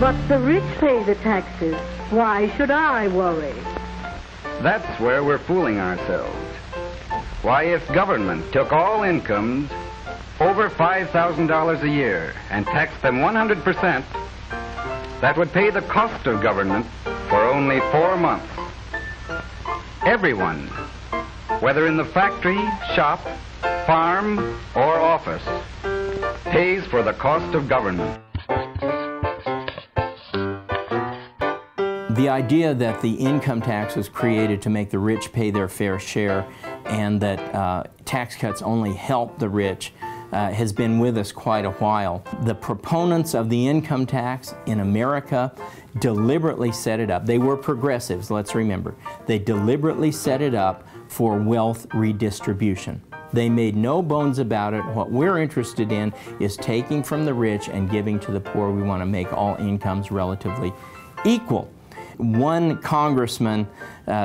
But the rich pay the taxes. Why should I worry? That's where we're fooling ourselves. Why, if government took all incomes over $5,000 a year and taxed them 100%, that would pay the cost of government for only 4 months. Everyone, whether in the factory, shop, farm, or office, pays for the cost of government. The idea that the income tax was created to make the rich pay their fair share and that tax cuts only help the rich has been with us quite a while. The proponents of the income tax in America deliberately set it up. They were progressives, let's remember. They deliberately set it up for wealth redistribution. They made no bones about it. What we're interested in is taking from the rich and giving to the poor. We want to make all incomes relatively equal. One congressman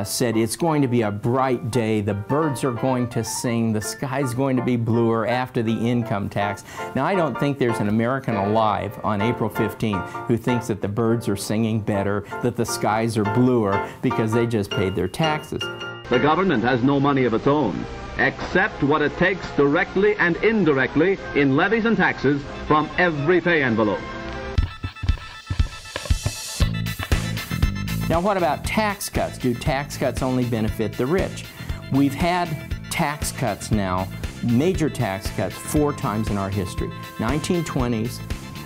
said it's going to be a bright day, the birds are going to sing, the sky's going to be bluer after the income tax. Now, I don't think there's an American alive on April 15th who thinks that the birds are singing better, that the skies are bluer because they just paid their taxes. The government has no money of its own, except what it takes directly and indirectly in levies and taxes from every pay envelope. Now, what about tax cuts? Do tax cuts only benefit the rich? We've had tax cuts now, major tax cuts, 4 times in our history. 1920s,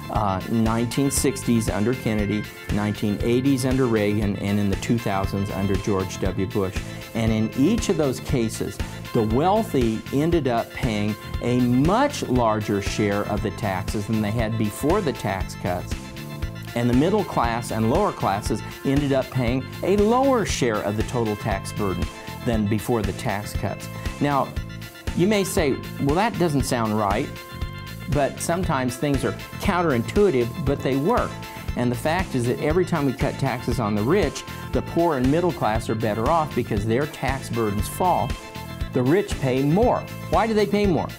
1960s under Kennedy, 1980s under Reagan, and in the 2000s under George W. Bush. And in each of those cases, the wealthy ended up paying a much larger share of the taxes than they had before the tax cuts. And the middle class and lower classes ended up paying a lower share of the total tax burden than before the tax cuts. Now, you may say, well, that doesn't sound right, but sometimes things are counterintuitive, but they work. And the fact is that every time we cut taxes on the rich, the poor and middle class are better off because their tax burdens fall. The rich pay more. Why do they pay more?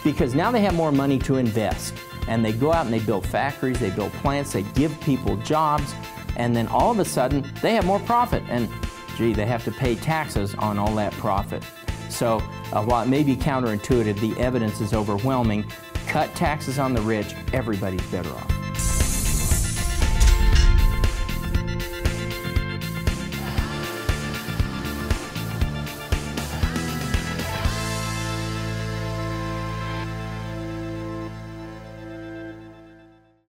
Because now they have more money to invest. And they go out and they build factories, they build plants, they give people jobs, and then all of a sudden they have more profit. And gee, they have to pay taxes on all that profit. So while it may be counterintuitive, the evidence is overwhelming. Cut taxes on the rich, everybody's better off.